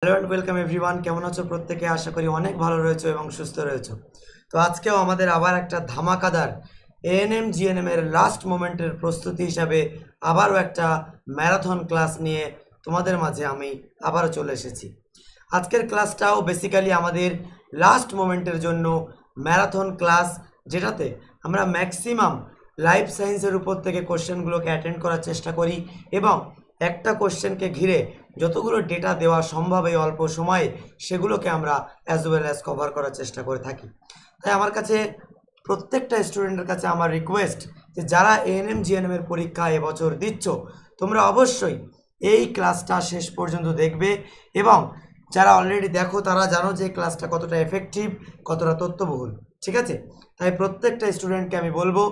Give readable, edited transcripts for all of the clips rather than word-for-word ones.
Hello and welcome everyone, কেমন আছো প্রত্যেকে? আশা করি অনেক ভালো রয়েছো এবং সুস্থ রয়েছো। তো আজকেও আমাদের আবার একটা ধামাকাদার এএনএম জিএনএম এর লাস্ট মোমেন্টের প্রস্তুতি হিসাবে আবারও একটা ম্যারাথন ক্লাস নিয়ে তোমাদের মাঝে আমি আবারও চলে এসেছি। আজকের ক্লাসটাও বেসিক্যালি আমাদের লাস্ট মোমেন্টের জন্য ম্যারাথন ক্লাস, যেটাতে আমরা ম্যাক্সিমাম লাইফ সায়েন্সের উপর থেকে কোশ্চেনগুলোকে অ্যাটেন্ড করার চেষ্টা করি এবং একটা কোশ্চেনকে ঘিরে যতগুলো ডেটা দেওয়া সম্ভব এই অল্প সময়ে সেগুলোকে আমরা অ্যাজ ওয়েল অ্যাজ কভার করার চেষ্টা করে থাকি। তাই আমার কাছে প্রত্যেকটা স্টুডেন্টের কাছে আমার রিকোয়েস্ট যে যারা এএনএম জিএনএম এর পরীক্ষা এবছর দিচ্ছ, তোমরা অবশ্যই এই ক্লাসটা শেষ পর্যন্ত দেখবে এবং যারা অলরেডি দেখো তারা জানো যে ক্লাসটা কতটা এফেক্টিভ, কতটা তথ্যবহুল। ঠিক আছে, তাই প্রত্যেকটা স্টুডেন্টকে আমি বলবো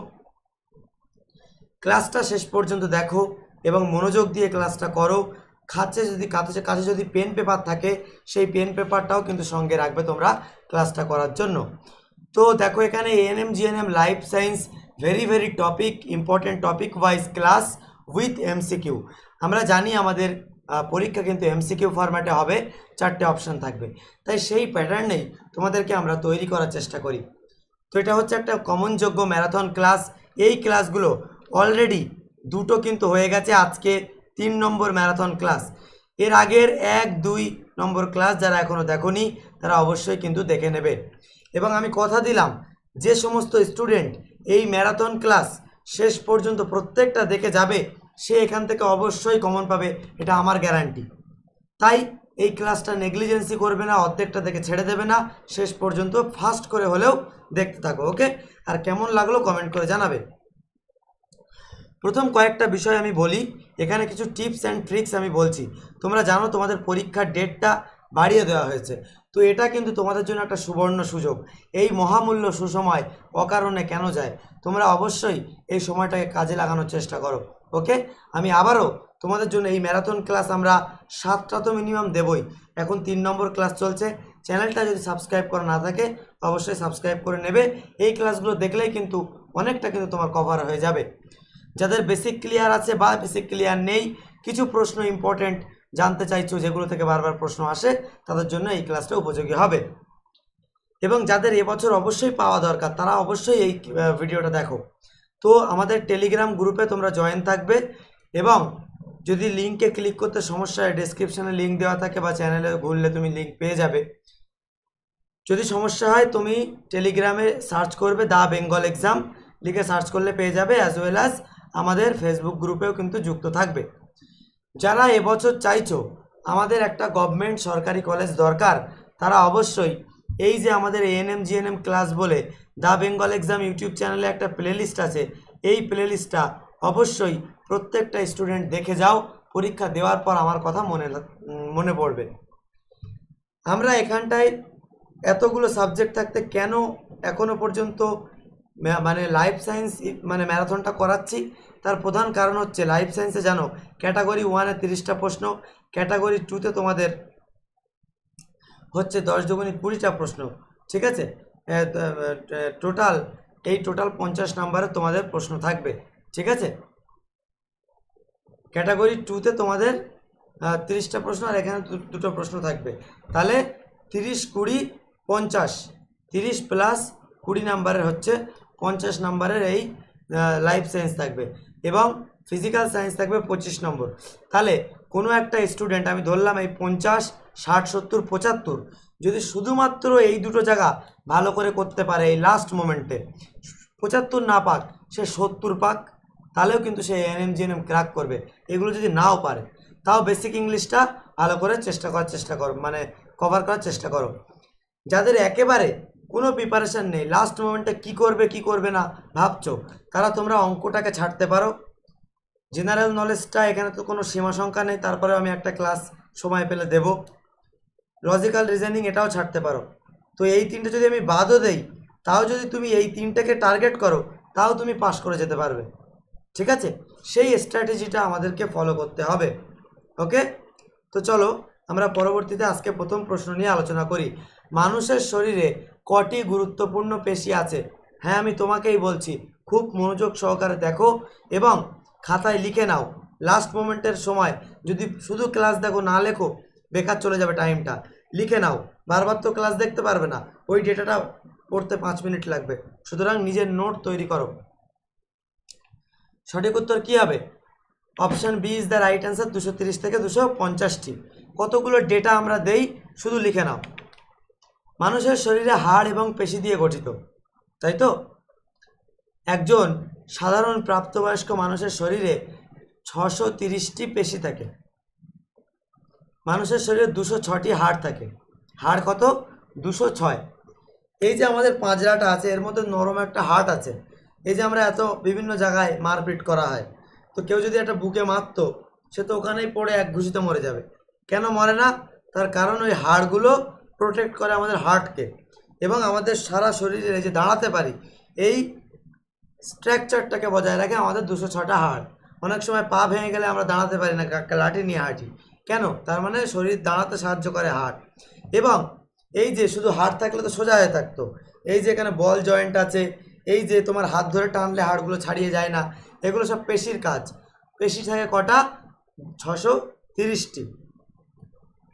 ক্লাসটা শেষ পর্যন্ত দেখো এবং মনোযোগ দিয়ে ক্লাসটা করো। কাছে যদি পেন পেপার থাকে সেই পেন পেপারটাও কিন্তু সঙ্গে রাখবে তোমরা ক্লাসটা করার জন্য। তো দেখো এখানে ANM GNM life science very very topic important topic wise class with MCQ. আমরা জানি আমাদের পরীক্ষা কিন্তু এমসিকিউ ফরম্যাটে হবে, 4টে অপশান থাকবে, তাই সেই প্যাটার্নেই তোমাদেরকে আমরা তৈরি করার চেষ্টা করি। তো এটা হচ্ছে একটা কমনযোগ্য ম্যারাথন ক্লাস। এই ক্লাসগুলো অলরেডি দুটো কিন্তু হয়ে গেছে, আজকে 3 নম্বর ম্যারাথন ক্লাস। এর আগের 1-2 নম্বর ক্লাস যারা এখনও দেখোনি তারা অবশ্যই কিন্তু দেখে নেবে। এবং আমি কথা দিলাম যে সমস্ত স্টুডেন্ট এই ম্যারাথন ক্লাস শেষ পর্যন্ত প্রত্যেকটা দেখে যাবে সে এখান থেকে অবশ্যই কমন পাবে, এটা আমার গ্যারান্টি। তাই এই ক্লাসটা নেগলিজেন্সি করবে না, অর্ধেকটা দেখে ছেড়ে দেবে না, শেষ পর্যন্ত ফাস্ট করে হলেও দেখতে থাকো। ওকে, আর কেমন লাগলো কমেন্ট করে জানাবে। প্রথম কয়েকটা বিষয় আমি বলি, এখানে কিছু টিপস অ্যান্ড ট্রিক্স আমি বলছি। তোমরা জানো তোমাদের পরীক্ষার ডেটটা বাড়িয়ে দেওয়া হয়েছে, তো এটা কিন্তু তোমাদের জন্য একটা সুবর্ণ সুযোগ। এই মহামূল্য সুসময় অকারণে কেন যায়? তোমরা অবশ্যই এই সময়টাকে কাজে লাগানোর চেষ্টা করো। ওকে, আমি আবারও তোমাদের জন্য এই ম্যারাথন ক্লাস আমরা 7টা তো মিনিমাম দেবই। এখন 3 নম্বর ক্লাস চলছে। চ্যানেলটা যদি সাবস্ক্রাইব করা না থাকে অবশ্যই সাবস্ক্রাইব করে নেবে। এই ক্লাসগুলো দেখলেই কিন্তু অনেকটা কিন্তু তোমার কভার হয়ে যাবে। যাদের বেসিক ক্লিয়ার আছে বা বেসিক ক্লিয়ার নেই, কিছু প্রশ্ন ইম্পর্টেন্ট জানতে চাইছো যেগুলো থেকে বারবার প্রশ্ন আসে, তাদের জন্য এই ক্লাসটা উপযোগী হবে। এবং যাদের এবছর অবশ্যই পাওয়া দরকার তারা অবশ্যই এই ভিডিওটা দেখো। তো আমাদের টেলিগ্রাম গ্রুপে তোমরা জয়েন থাকবে এবং যদি লিঙ্কে ক্লিক করতে সমস্যা হয় ডেসক্রিপশানে লিঙ্ক দেওয়া থাকে বা চ্যানেলে ঘুরলে তুমি লিঙ্ক পেয়ে যাবে। যদি সমস্যা হয় তুমি টেলিগ্রামে সার্চ করবে দা বেঙ্গল এক্সাম, লিখে সার্চ করলে পেয়ে যাবে। অ্যাজ ওয়েল অ্যাজ আমাদের ফেসবুক গ্রুপেও কিন্তু যুক্ত থাকবে। যারা এবছর চাইছো আমাদের একটা গভর্নমেন্ট সরকারি কলেজ দরকার, তারা অবশ্যই এই যে আমাদের এএনএম জিএনএম ক্লাস বলে দা বেঙ্গল এক্সাম ইউটিউব চ্যানেলে একটা প্লেলিস্ট আছে, এই প্লেলিস্টটা অবশ্যই প্রত্যেকটা স্টুডেন্ট দেখে যাও। পরীক্ষা দেওয়ার পর আমার কথা মনে পড়বে। আমরা এখানটায় এতগুলো সাবজেক্ট থাকতে কেন এখনো পর্যন্ত মানে লাইফ সায়েন্স মানে ম্যারাথনটা করাচ্ছি, তার প্রধান কারণ হচ্ছে লাইফ সায়েন্সে জানো ক্যাটাগরি 1-এ 30টা প্রশ্ন, ক্যাটাগরি 2-তে তোমাদের হচ্ছে 10 দুগুণে 20টা প্রশ্ন। ঠিক আছে, টোটাল টোটাল 50 নাম্বারের তোমাদের প্রশ্ন থাকবে। ঠিক আছে, ক্যাটাগরি 2-তে তোমাদের 30টা প্রশ্ন আর এখানে দুটো প্রশ্ন থাকবে, তাহলে 30, 20, 50, 30 প্লাস 20 নাম্বারের হচ্ছে 50 নাম্বারের এই লাইফ সায়েন্স থাকবে এবং ফিজিক্যাল সায়েন্স থাকবে 25 নম্বর। তাহলে কোনো একটা স্টুডেন্ট আমি ধরলাম এই 50, 60, 70, 75 যদি শুধুমাত্র এই দুটো জায়গা ভালো করে করতে পারে এই লাস্ট মোমেন্টে, 75 না পাক সে 70 পাক, তাহলেও কিন্তু সে এএনএম জিএনএম ক্র্যাক করবে। এগুলো যদি নাও পারে তাও বেসিক ইংলিশটা ভালো করে চেষ্টা করো, মানে কভার করার চেষ্টা করো। যাদের একেবারে কোনো প্রিপারেশান নেই, লাস্ট মোমেন্টে কি করবে না ভাবছো, তারা তোমরা অঙ্কটাকে ছাড়তে পারো। জেনারেল নলেজটা এখানে তো কোনো সীমা সংখ্যা নেই, তারপরে আমি একটা ক্লাস সময় পেলে দেব। লজিক্যাল রিজনিং এটাও ছাড়তে পারো। তো এই তিনটে যদি আমি বাদও দেই, তাও যদি তুমি এই তিনটাকে টার্গেট করো তাও তুমি পাস করে যেতে পারবে। ঠিক আছে, সেই স্ট্র্যাটেজিটা আমাদেরকে ফলো করতে হবে। ওকে, তো চলো আমরা পরবর্তীতে আজকে প্রথম প্রশ্ন নিয়ে আলোচনা করি। মানুষের শরীরে কটি গুরুত্বপূর্ণ পেশি আছে? হ্যাঁ, আমি তোমাকেই বলছি, খুব মনোযোগ সহকারে দেখো এবং খাতায় লিখে নাও। লাস্ট মোমেন্টের সময় যদি শুধু ক্লাস দেখো না লেখো বেকার চলে যাবে টাইমটা। লিখে নাও, বারবার তো ক্লাস দেখতে পারবে না, ওই ডেটাটা পড়তে 5 মিনিট লাগবে, সুতরাং নিজের নোট তৈরি করো। সঠিক উত্তর কি হবে? Option B is the right answer, 230 থেকে 250টি। কতগুলো ডেটা আমরা দেই শুধু লিখে নাও। মানুষের শরীরে হাড় এবং পেশি দিয়ে গঠিত, তাই তো? একজন সাধারণ প্রাপ্তবয়স্ক মানুষের শরীরে 630টি পেশি থাকে। মানুষের শরীরে 206টি হাড় থাকে। হাড় কত? 206। এই যে আমাদের পাঁজরাটা আছে, এর মধ্যে নরম একটা হাড় আছে। এই যে আমরা এত বিভিন্ন জায়গায় মারপিট করা হয়, তো কেউ যদি একটা বুকে মারতো, সে তো ওখানেই পড়ে এক ঘুষিতে মরে যাবে। কেন মরে না? তার কারণ ওই হাড়গুলো প্রোটেক্ট করে আমাদের হার্টকে, এবং আমাদের সারা শরীরে এই যে দাঁড়াতে পারি, এই স্ট্রাকচারটাকে বজায় রাখে আমাদের 206টা হাড়। অনেক সময় পা ভেঙে গেলে আমরা দাঁড়াতে পারি না, লাঠি নিয়ে হাঁটি। কেন? তার মানে শরীর দাঁড়াতে সাহায্য করে হাড়। এবং এই যে শুধু হাড় থাকলে তো সোজা হয়ে থাকতো, এই যে এখানে বল জয়েন্ট আছে, এই যে তোমার হাত ধরে টানলে হাড়গুলো ছাড়িয়ে যায় না, এগুলো সব পেশির কাজ। পেশি থাকে কটা? 630টি।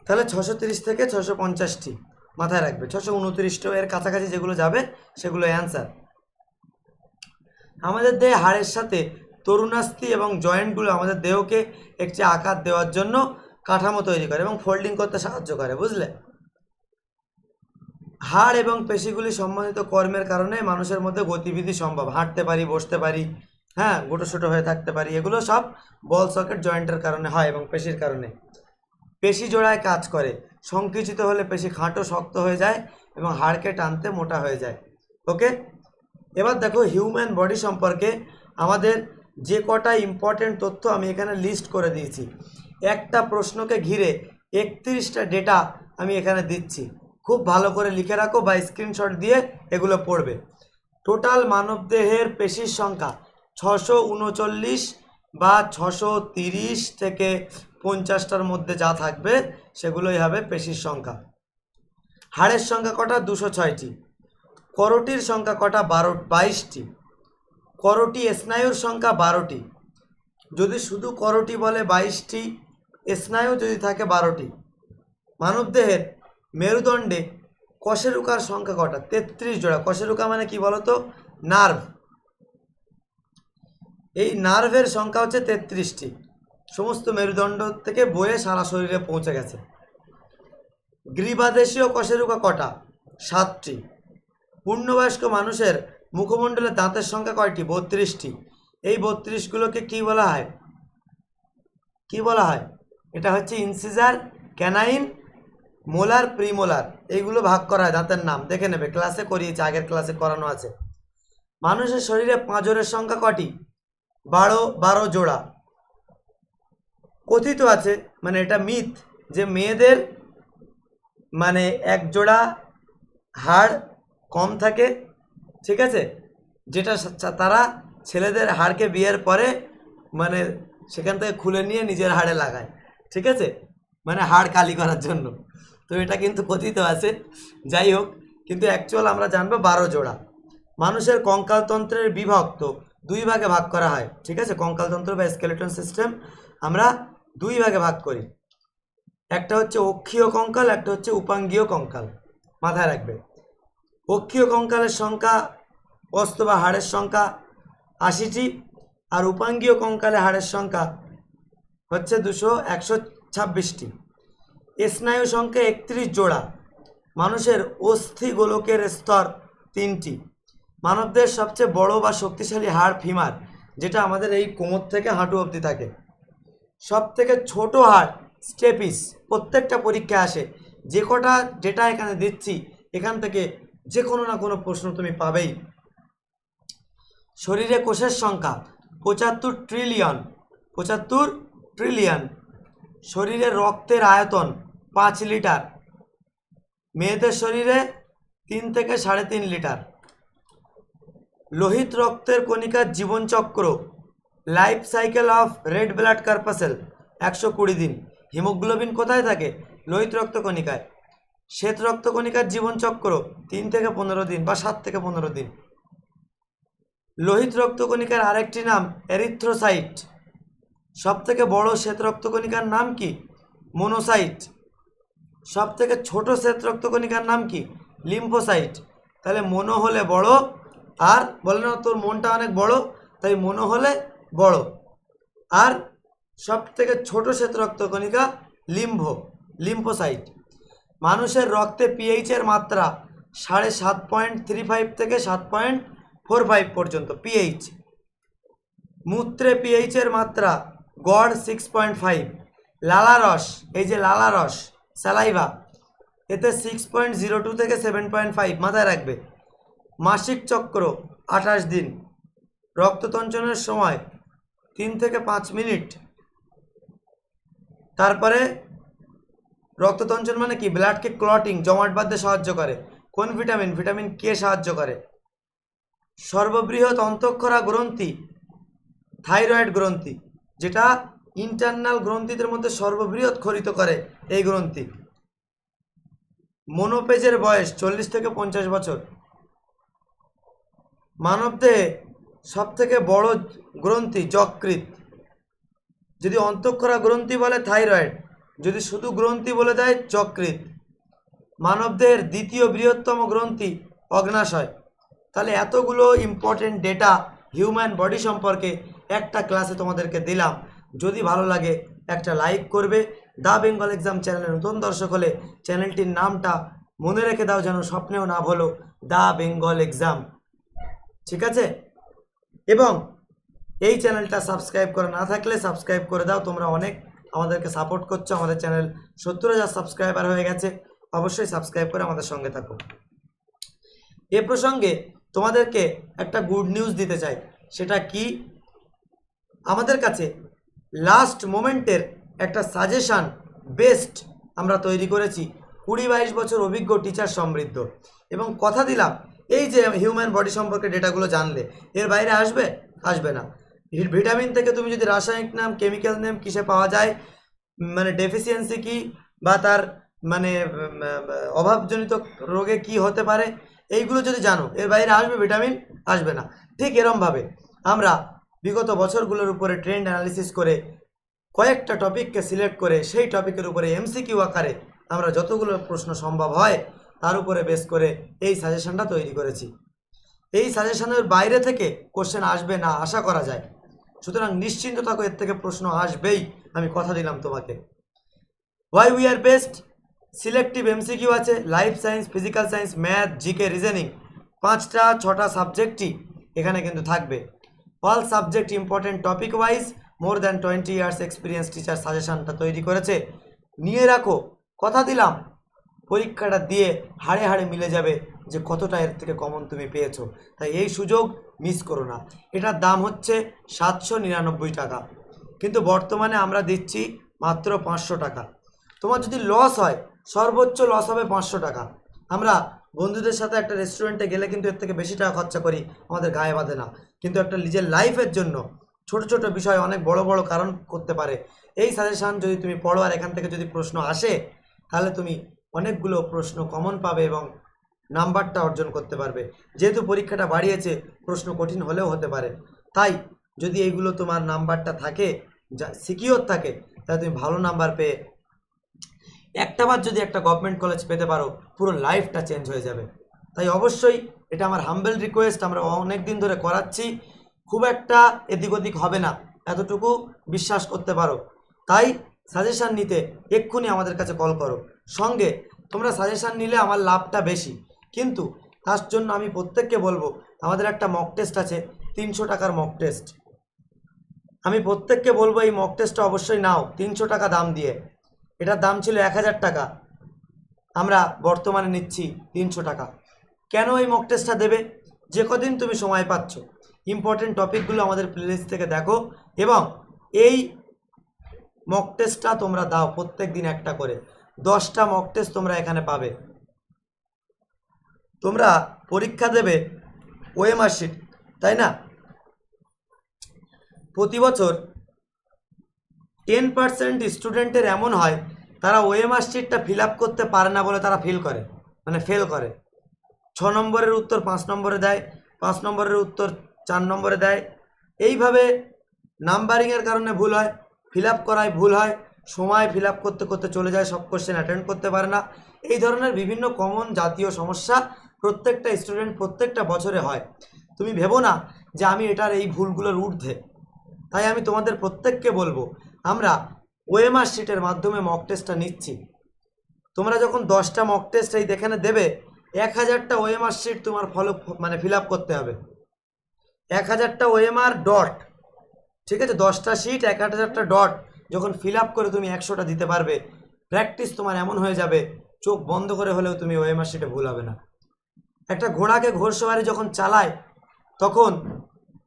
তাহলে 630 থেকে 650টি মাথায় রাখবে। 629টো এর কাছাকাছি যেগুলো যাবে সেগুলো অ্যান্সার। আমাদের দেহে হাড়ের সাথে তরুণাস্থি এবং জয়েন্টগুলো আমাদের দেহকে একটি আকার দেওয়ার জন্য কাঠামো তৈরি করে এবং ফোল্ডিং করতে সাহায্য করে, বুঝলে? হাড় এবং পেশিগুলি সম্বন্ধিত কর্মের কারণে মানুষের মধ্যে গতিবিধি সম্ভব। হাঁটতে পারি, বসতে পারি, হ্যাঁ, গোটোসোটো হয়ে থাকতে পারি, এগুলো সব বল সকেট জয়েন্টের কারণে হয় এবং পেশির কারণে। পেশি জোড়ায় কাজ করে। সংকুচিত হলে পেশি খাঁটো শক্ত হয়ে যায় এবং হাড়কে টানতে মোটা হয়ে যায়। ওকে, এবার দেখো হিউম্যান বডি সম্পর্কে আমাদের যে কটা ইম্পর্টেন্ট তথ্য আমি এখানে লিস্ট করে দিয়েছি। একটা প্রশ্নকে ঘিরে 31টা ডেটা আমি এখানে দিচ্ছি, খুব ভালো করে লিখে রাখো বা স্ক্রিনশট দিয়ে এগুলো পড়বে। টোটাল মানবদেহের পেশির সংখ্যা 639 বা 630 থেকে 50টার মধ্যে যা থাকবে সেগুলোই হবে পেশির সংখ্যা। হাড়ের সংখ্যা কটা? 206টি। করটির সংখ্যা কটা? 22টি। করটি স্নায়ুর সংখ্যা 12টি। যদি শুধু করটি বলে 22টি, স্নায়ু যদি থাকে 12টি। মানবদেহের মেরুদণ্ডে কশেরুকার সংখ্যা কটা? 33 জোড়া। কশেরুকা মানে কি বলতো? নার্ভ। এই নার্ভের সংখ্যা হচ্ছে 33টি, সমস্ত মেরুদণ্ড থেকে বয়ে সারা শরীরে পৌঁছে গেছে। গ্রীবাদেশীয় কশেরুকা কটা? 7টি। পূর্ণবয়স্ক মানুষের মুখমণ্ডলে দাঁতের সংখ্যা কয়টি? 32টি। এই 32গুলোকে কি বলা হয়? কি বলা হয়? এটা হচ্ছে ইনসিজার, ক্যানাইন, মোলার, প্রিমোলার, এইগুলো ভাগ করা হয় দাঁতের নাম, দেখে নেবে, ক্লাসে করিয়েছে, আগের ক্লাসে করানো আছে। মানুষের শরীরে পাঁজরের সংখ্যা কটি? 12 জোড়া। কথিত আছে, মানে এটা মিথ, যে মেয়েদের মানে এক জোড়া হাড় কম থাকে, ঠিক আছে, যেটা তারা ছেলেদের হাড়কে বিয়ের পরে মানে সেখান থেকে খুলে নিয়ে নিজের হাড়ে লাগায়, ঠিক আছে, মানে হাড় কালি করার জন্য। তো এটা কিন্তু কথিত আছে, যাই হোক, কিন্তু অ্যাকচুয়াল আমরা জানবো 12 জোড়া। মানুষের কঙ্কালতন্ত্রের বিভক্ত 2 ভাগে ভাগ করা হয়, ঠিক আছে, কঙ্কালতন্ত্র বা স্কেলেটন সিস্টেম আমরা 2 ভাগে ভাগ করি। একটা হচ্ছে অক্ষীয় কঙ্কাল, একটা হচ্ছে উপাঙ্গীয় কঙ্কাল, মাথায় রাখবে। অক্ষীয় কঙ্কালের সংখ্যা অস্ত বা হাড়ের সংখ্যা 80টি, আর উপাঙ্গীয় কঙ্কালে হাড়ের সংখ্যা হচ্ছে 126টি। স্নায়ু সংখ্যা 31 জোড়া। মানুষের অস্থি গোলকের স্তর 3টি। মানবদের সবচেয়ে বড় বা শক্তিশালী হাড় ফিমার, যেটা আমাদের এই কোমর থেকে হাঁটু অবধি থাকে। সব থেকে ছোট হাড় স্টেপিস। প্রত্যেকটা পরীক্ষা আসে, যে কটা ডেটা এখানে দিচ্ছি এখান থেকে যে কোনো না কোনো প্রশ্ন তুমি পাবেই। শরীরে কোষের সংখ্যা 75 ট্রিলিয়ন। 75 ট্রিলিয়ন। শরীরের রক্তের আয়তন 5 লিটার। মেয়েদের শরীরে 3 থেকে 3.5 লিটার। লোহিত রক্তের কণিকার জীবনচক্র, life cycle of red blood corpuscle 120 দিন। হিমোগ্লোবিন কোথায় থাকে? লোহিত রক্ত কণিকায়। শ্বেত রক্ত কণিকার জীবনচক্র 3 থেকে 15 দিন বা 7 থেকে 15 দিন। লোহিত রক্ত কণিকার আরেকটি নাম এরিথ্রোসাইট। সব থেকে বড় শ্বেত রক্ত কণিকার নাম কি? মোনোসাইট। সব থেকে ছোট শ্বেত রক্তকণিকার নাম কি? লিম্ফোসাইট। তাহলে মনো হলে বড়, আর বলে না তোর মনটা অনেক বড়, তাই মনো হলে বড়। আর সব থেকে ছোট শ্বেত রক্তকণিকা লিম্ফোসাইট। মানুষের রক্তে পিএইচের মাত্রা 7.35 থেকে 7.45 পর্যন্ত পিএইচ। মূত্রে পিএইচের মাত্রা গড় 6.5। লালারস, এই যে লালারস স্যালাইভা, এতে 6.02 থেকে 7.5 মাথায় রাখবে। মাসিক চক্র 28 দিন। রক্ততঞ্চনের সময় 3 থেকে 5 মিনিট। তারপরে রক্ততঞ্চন মানে কি? ব্লাডকে ক্লটিং জমাট বাঁধতে সাহায্য করে। কোন ভিটামিন? ভিটামিন কে সাহায্য করে। সর্ববৃহৎ অন্তঃক্ষরা গ্রন্থি থাইরয়েড গ্রন্থি, যেটা ইন্টারনাল গ্রন্থিদের মধ্যে সর্ববৃহৎ ক্ষরিত করে এই গ্রন্থি। মনোপেজের বয়স 40 থেকে 50 বছর। মানবদেহে সব থেকে বড় গ্রন্থি যকৃৎ। যদি অন্তঃক্ষরা গ্রন্থি বলে থাইরয়েড, যদি শুধু গ্রন্থি বলে দেয় যকৃৎ। মানবদেহের দ্বিতীয় বৃহত্তম গ্রন্থি অগ্নাশয়। তাহলে এতগুলো ইম্পর্টেন্ট ডেটা হিউম্যান বডি সম্পর্কে একটা ক্লাসে তোমাদেরকে দিলাম। যদি ভালো লাগে একটা লাইক করবে। দ্য বেঙ্গল এক্সাম চ্যানেলের নতুন দর্শক হলে চ্যানেলটির নামটা মনে রেখে দাও, যেন স্বপ্নেও না ভুলো, দ্য বেঙ্গল এক্সাম। ঠিক আছে? এবং এই চ্যানেলটা সাবস্ক্রাইব করা না থাকলে সাবস্ক্রাইব করে দাও। তোমরা অনেক আমাদেরকে সাপোর্ট করছো। আমাদের চ্যানেল 70,000 সাবস্ক্রাইবার হয়ে গেছে। অবশ্যই সাবস্ক্রাইব করে আমাদের সঙ্গে থাকো। এ প্রসঙ্গে তোমাদেরকে একটা গুড নিউজ দিতে চাই। সেটা কি? আমাদের কাছে লাস্ট মোমেন্টের একটা সাজেশান বেস্ট আমরা তৈরি করেছি। 20-22 বছর অভিজ্ঞ টিচার সমৃদ্ধ। এবং কথা দিলাম, এই যে হিউম্যান বডি সম্পর্কে ডেটাগুলো জানলে এর বাইরে আসবে না। ভিটামিন থেকে তুমি যদি রাসায়নিক নাম, কেমিক্যাল নেম, কিসে পাওয়া যায়, মানে ডেফিসিয়েন্সি কি, বা তার মানে অভাবজনিত রোগে কি হতে পারে, এইগুলো যদি জানো, এর বাইরে ভিটামিন আসবে না। ঠিক এরমভাবে আমরা বিগত বছরগুলোর উপরে ট্রেন্ড অ্যানালিসিস করে কয়েকটা টপিককে সিলেক্ট করে সেই টপিকের উপরে এমসিকিউ আকারে আমরা যতগুলো প্রশ্ন সম্ভব হয় তার উপরে বেস করে এই সাজেশনটা তৈরি করেছি। এই সাজেশনের বাইরে থেকে কোশ্চেন আসবে না আশা করা যায়। সুতরাং নিশ্চিন্ত থাকো, এর থেকে প্রশ্ন আসবেই, আমি কথা দিলাম তোমাকে। Why we are best, selective MCQ আছে, life science, physical science, math, GK, reasoning, 5টা-6টা সাবজেক্টই এখানে কিন্তু থাকবে। All subject important topic wise more than 20 years experience teacher সাজেশনটা তৈরি করেছে। নিয়ে রাখো, কথা দিলাম পরীক্ষাটা দিয়ে হাড়ে হাড়ে মিলে যাবে যে কতটা এর থেকে কমন তুমি পেয়েছো। তাই এই সুযোগ মিস করো না। এটার দাম হচ্ছে 799 টাকা, কিন্তু বর্তমানে আমরা দিচ্ছি মাত্র 500 টাকা। তোমার যদি লস হয়, সর্বোচ্চ লস হবে 500 টাকা। আমরা বন্ধুদের সাথে একটা রেস্টুরেন্টে গেলে কিন্তু এর থেকে বেশি টাকা খরচা করি, আমাদের গায়ে বাঁধে না। কিন্তু একটা নিজের লাইফের জন্য ছোট ছোট বিষয় অনেক বড় বড় কারণ করতে পারে। এই সাজেশান যদি তুমি পড়ো আর এখান থেকে যদি প্রশ্ন আসে, তাহলে তুমি অনেকগুলো প্রশ্ন কমন পাবে এবং নাম্বারটা অর্জন করতে পারবে। যেহেতু পরীক্ষাটা বাড়িয়েছে, প্রশ্ন কঠিন হলেও হতে পারে। তাই যদি এইগুলো তোমার নাম্বারটা থাকে, যা সিকিওর থাকে, তাহলে তুমি ভালো নাম্বার পেয়ে একটাবার যদি একটা গভর্নমেন্ট কলেজ পেতে পারো, পুরো লাইফটা চেঞ্জ হয়ে যাবে। তাই অবশ্যই এটা আমার হাম্বেল রিকোয়েস্ট। আমরা অনেক দিন ধরে করাচ্ছি, খুব একটা এদিক ওদিক হবে না, এতটুকু বিশ্বাস করতে পারো। তাই সাজেশান নিতে এক্ষুনি আমাদের কাছে কল করো। সঙ্গে তোমরা সাজেশান নিলে আমার লাভটা বেশি, কিন্তু তার জন্য আমি প্রত্যেককে বলবো, আমাদের একটা মক টেস্ট আছে, 300 টাকার মক টেস্ট। আমি প্রত্যেককে বলবো এই মক টেস্টটা অবশ্যই নাও 300 টাকা দাম দিয়ে। এটার দাম ছিল 1000 টাকা, আমরা বর্তমানে নিচ্ছি 300 টাকা। কেন এই মক টেস্টটা দেবে? যে কদিন তুমি সময় পাচ্ছ, ইম্পর্টেন্ট টপিকগুলো আমাদের প্লেলিস্ট থেকে দেখো এবং এই মক টেস্টটা তোমরা দাও। প্রত্যেক দিন একটা করে 10টা মক টেস্ট তোমরা এখানে পাবে। তোমরা পরীক্ষা দেবে ওএমআর শিট, তাই না? প্রতি বছর 10% স্টুডেন্টের এমন হয় তারা ওএমআর শিটটা ফিল আপ করতে পারে না বলে তারা ফেল করে। 6 নম্বরের উত্তর 5 নম্বরে দেয়, 5 নম্বরের উত্তর 4 নম্বরে দেয়। এইভাবে নাম্বারিংয়ের কারণে ভুল হয়, ফিল আপ করায় ভুল হয়, সময় ফিল আপ করতে করতে চলে যায়, সব কোশ্চেন অ্যাটেন্ড করতে পারে না। এই ধরনের বিভিন্ন কমন জাতীয় সমস্যা প্রত্যেকটা স্টুডেন্ট প্রত্যেকটা বছরে হয়। তুমি ভেবো না যে আমি এটার এই ভুলগুলোর ঊর্ধ্বে। তাই আমি তোমাদের প্রত্যেককে বলবো, আমরা ওএমআর শিটের মাধ্যমে মক টেস্টটা নিচ্ছি। তোমরা যখন 10টা মক টেস্ট এই এখানে দেবে, 1000টা ওএমআর শিট তোমার মানে ফিল আপ করতে হবে। 1000টা ওএমআর ডট, ঠিক আছে, 10টা শিট 1000টা ডট যখন ফিল আপ করে তুমি 100টা দিতে পারবে, প্র্যাকটিস তোমার এমন হয়ে যাবে চোখ বন্ধ করে হলেও তুমি ওএমআর শিটে ভুল হবে না। একটা ঘোড়াকে ঘোড়সওয়ারি যখন চালায় তখন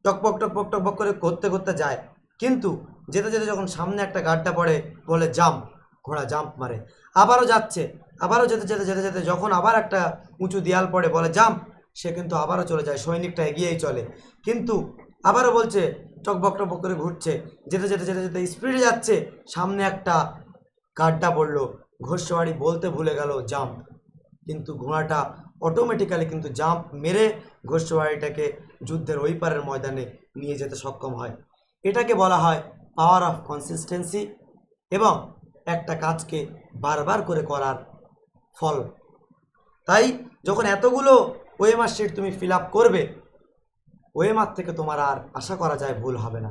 টকপক টকপক টকপক করে করতে করতে যায়, কিন্তু যেতে যেতে যখন সামনে একটা গাড্ডা পড়ে বলে জাম্প, ঘোড়া জাম্প মারে, আবারও যাচ্ছে, আবারও যেতে যেতে যেতে যেতে যখন আবার একটা উঁচু দেয়াল পড়ে বলে জাম্প, সে কিন্তু আবারও চলে যায়, সৈনিকটা এগিয়েই চলে। কিন্তু আবারও বলছে টকবক টকবক করে ঘুরছে, যেতে যেতে যেতে যেতে স্পিডে যাচ্ছে, সামনে একটা গাড্ডা পড়লো, ঘোড়সওয়ারি বলতে ভুলে গেল জাম্প, কিন্তু ঘোড়াটা অটোমেটিক্যালি কিন্তু জাম্প মেরে ঘোড়সওয়ারিটাকে যুদ্ধের ওই পারের ময়দানে নিয়ে যেতে সক্ষম হয়। এটাকে বলা হয় পাওয়ার অফ কনসিস্টেন্সি এবং একটা কাজকে বারবার করে করার ফল। তাই যখন এতগুলো ওএমআর শিট তুমি ফিল আপ করবে, ওএমআর থেকে তোমার আর আশা করা যায় ভুল হবে না।